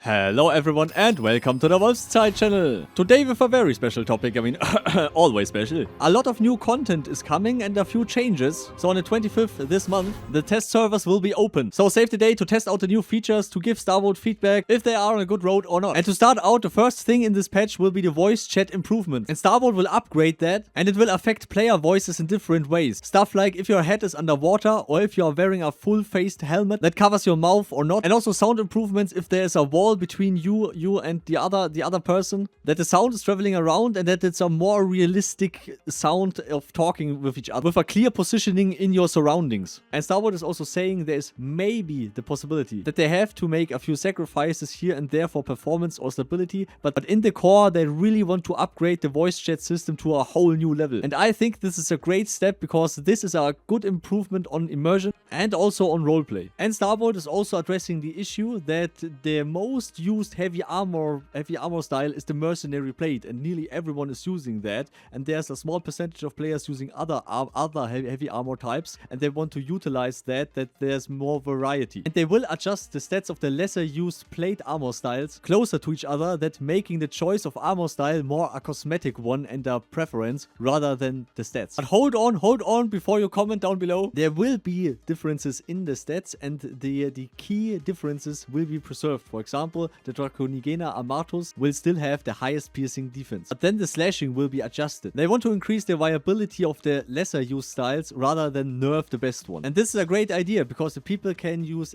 Hello everyone and welcome to the Wolfszeit channel. Today with a very special topic, always special. A lot of new content is coming and a few changes. So on the 25th this month, the test servers will be open. So save the day to test out the new features, to give Starboard feedback if they are on a good road or not. And to start out, the first thing in this patch will be the voice chat improvement. And Starboard will upgrade that, and it will affect player voices in different ways. Stuff like if your head is underwater or if you are wearing a full-faced helmet that covers your mouth or not. And also sound improvements if there is a wall between you and the other person, that the sound is traveling around and that it's a more realistic sound of talking with each other, with a clear positioning in your surroundings. And Starboard is also saying there is maybe the possibility that they have to make a few sacrifices here and there for performance or stability, but in the core they really want to upgrade the voice chat system to a whole new level. And I think this is a great step because this is a good improvement on immersion and also on roleplay. And Starboard is also addressing the issue that the most used heavy armor style is the Mercenary Plate, and nearly everyone is using that, and there's a small percentage of players using other heavy armor types, and they want to utilize that there's more variety. And they will adjust the stats of the lesser used plate armor styles closer to each other, that making the choice of armor style more a cosmetic one and a preference rather than the stats. But hold on before you comment down below. There will be differences in the stats, and the key differences will be preserved. For example, the Draconigena Amatus will still have the highest piercing defense, but then the slashing will be adjusted. They want to increase the viability of the lesser used styles rather than nerf the best one. And this is a great idea because the people can use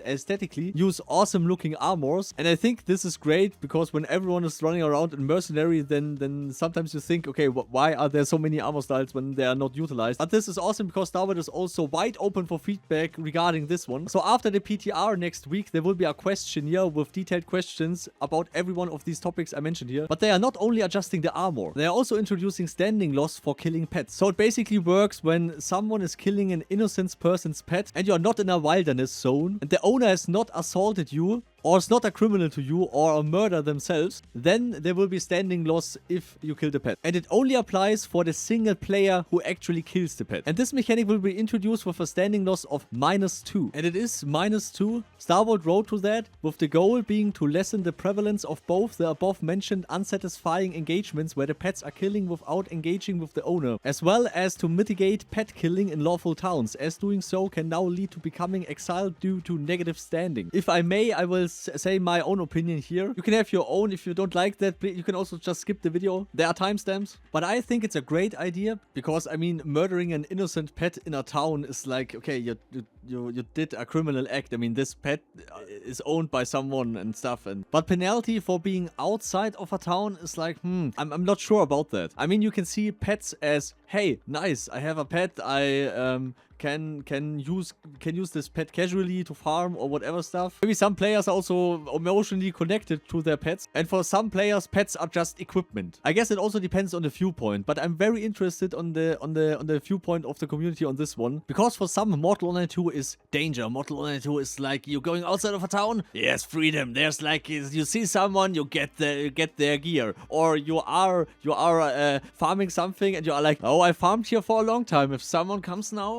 awesome looking armors, and I think this is great because when everyone is running around in Mercenary, then sometimes you think, okay, why are there so many armor styles when they are not utilized? But this is awesome because Starboard is also wide open for feedback regarding this one. So after the PTR next week, there will be a questionnaire with detailed questions about every one of these topics I mentioned here. But they are not only adjusting the armor, they are also introducing standing loss for killing pets. So it basically works when someone is killing an innocent person's pet and you're not in a wilderness zone and the owner has not assaulted you or is not a criminal to you or a murder themselves, then there will be standing loss if you kill the pet. And it only applies for the single player who actually kills the pet. And this mechanic will be introduced with a standing loss of -2. And it is -2. Starboard wrote to that, with the goal being to lessen the prevalence of both the above mentioned unsatisfying engagements where the pets are killing without engaging with the owner, as well as to mitigate pet killing in lawful towns, as doing so can now lead to becoming exiled due to negative standing. If I may, I will say my own opinion here. You can have your own. If you don't like that, you can also just skip the video. There are timestamps. But I think it's a great idea because, I mean, murdering an innocent pet in a town is like, okay, you did a criminal act. I mean, this pet is owned by someone and stuff. But penalty for being outside of a town is like, I'm not sure about that. I mean, you can see pets as, hey, nice, I have a pet. I can use this pet casually to farm or whatever stuff. Maybe some players are also emotionally connected to their pets, and for some players pets are just equipment. I guess it also depends on the viewpoint, but I'm very interested on the viewpoint of the community on this one, because for some Mortal Online 2 is danger. Mortal Online 2 is like, you're going outside of a town, yes, freedom. There's like, you see someone, you get their gear, or you are farming something and you are like, oh, I farmed here for a long time. If someone comes now,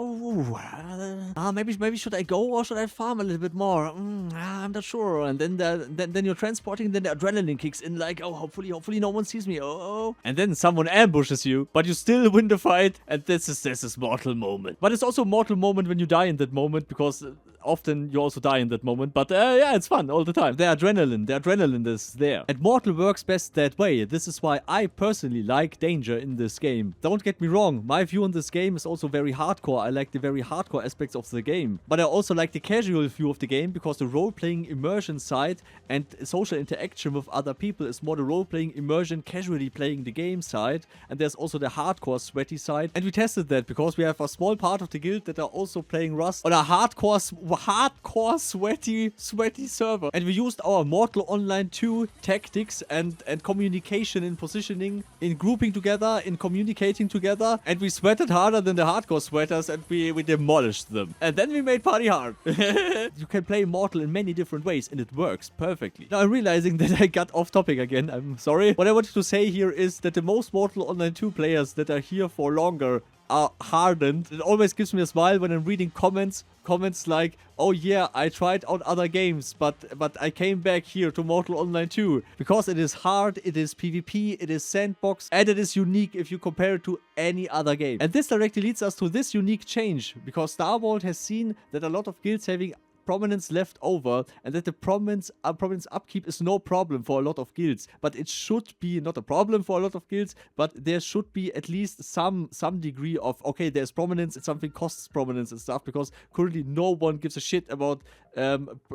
maybe should I go or should I farm a little bit more? I'm not sure. And then you're transporting, then the adrenaline kicks in, like, oh, hopefully no one sees me. Oh. And then someone ambushes you, but you still win the fight, and this is mortal moment. But it's also mortal moment when you die in that moment, because often you also die in that moment. But yeah, it's fun all the time. The adrenaline is there. And mortal works best that way. This is why I personally like danger in this game. Don't get me wrong, my view on this game is also very hardcore. I like the very hardcore aspects of the game. But I also like the casual view of the game, because the role-playing immersion side and social interaction with other people is more the role-playing immersion, casually playing the game side. And there's also the hardcore sweaty side. And we tested that because we have a small part of the guild that are also playing Rust on a hardcore sweaty server. And we used our Mortal Online 2 tactics and communication and positioning in grouping together, in communicating together, and we sweated harder than the hardcore sweaters, and we demolished them. And then we made party hard. You can play Mortal in many different ways, and it works perfectly. Now I'm realizing that I got off topic again. I'm sorry. What I wanted to say here is that the most Mortal Online 2 players that are here for longer are hardened. It always gives me a smile when I'm reading comments like, oh yeah, I tried out other games, but I came back here to Mortal Online 2. Because it is hard, it is PvP, it is Sandbox, and it is unique if you compare it to any other game. And this directly leads us to this unique change, because Star Wars has seen that a lot of guilds having prominence left over, and that the prominence upkeep is no problem for a lot of guilds, but it should be not a problem for a lot of guilds, but there should be at least some degree of, okay, there's prominence and something costs prominence and stuff, because currently no one gives a shit about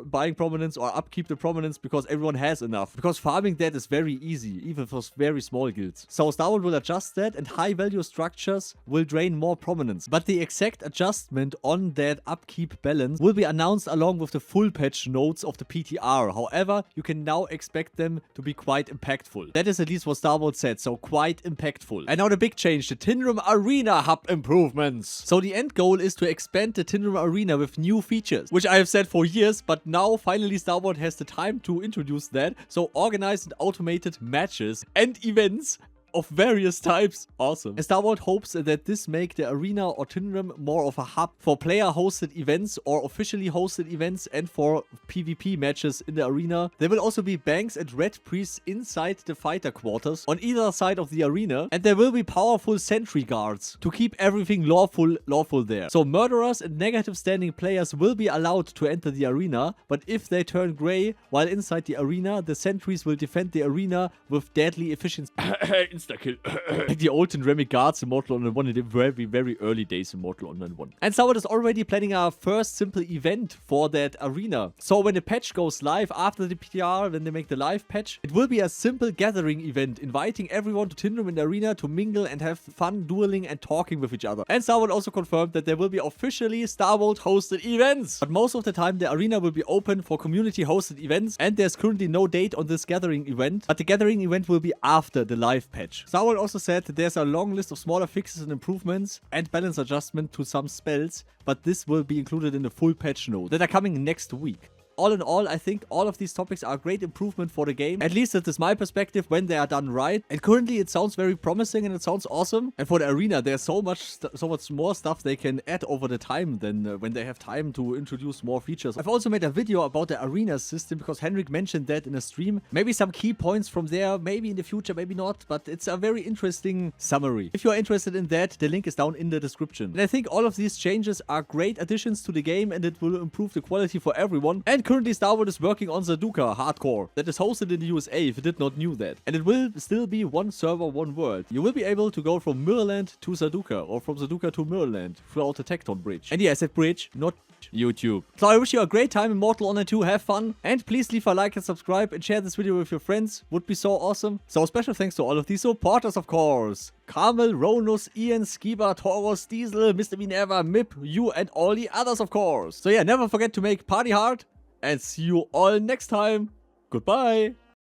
buying prominence or upkeep the prominence, because everyone has enough, because farming that is very easy, even for very small guilds. So Star Wars will adjust that, and high value structures will drain more prominence, but the exact adjustment on that upkeep balance will be announced along with the full patch notes of the PTR. However, you can now expect them to be quite impactful. That is at least what Star Wars said, so quite impactful. And now the big change, the Tindrem Arena hub improvements. So the end goal is to expand the Tindrem Arena with new features, which I have said for years, but now finally Star Wars has the time to introduce that. So organized and automated matches and events of various types. Awesome. And Star Wars hopes that this make the arena or Tindrem more of a hub for player-hosted events or officially hosted events, and for PvP matches in the arena. There will also be banks and red priests inside the fighter quarters on either side of the arena, and there will be powerful sentry guards to keep everything lawful there. So murderers and negative standing players will be allowed to enter the arena, but if they turn grey while inside the arena, the sentries will defend the arena with deadly efficiency. Insta-kill. Like the old Tindremic guards in Mortal Online 1 in the very, very early days in Mortal Online 1. And Star Wars is already planning our first simple event for that arena. So when the patch goes live after the PTR, when they make the live patch, it will be a simple gathering event, inviting everyone to Tindrem in the arena to mingle and have fun dueling and talking with each other. And Star Wars also confirmed that there will be officially Star Wars hosted events. But most of the time the arena will be open for community hosted events, and there's currently no date on this gathering event, but the gathering event will be after the live patch. Star Wars also said that there's a long list of smaller fixes and improvements and balance adjustment to some spells, but this will be included in the full patch note that are coming next week. All in all, I think all of these topics are a great improvement for the game. At least that is my perspective when they are done right. And currently it sounds very promising and it sounds awesome. And for the arena, there's so much more stuff they can add over the time than when they have time to introduce more features. I've also made a video about the arena system because Henrik mentioned that in a stream. Maybe some key points from there, maybe in the future, maybe not. But it's a very interesting summary. If you're interested in that, the link is down in the description. And I think all of these changes are great additions to the game, and it will improve the quality for everyone. And currently Star Wars is working on Sarducaa Hardcore that is hosted in the USA, if you did not know that. And it will still be one server, one world. You will be able to go from Mirrorland to Sarducaa, or from Sarducaa to Mirrorland throughout the Tecton Bridge. And yeah, I said bridge, not YouTube. So I wish you a great time in Mortal Online 2, have fun, and please leave a like and subscribe and share this video with your friends, would be so awesome. So special thanks to all of these supporters, of course. Carmel, Ronus, Ian, Skiba, Taurus, Diesel, Mr. Minerva, Mip, you, and all the others, of course. So yeah, never forget to make party hard, and see you all next time. Goodbye.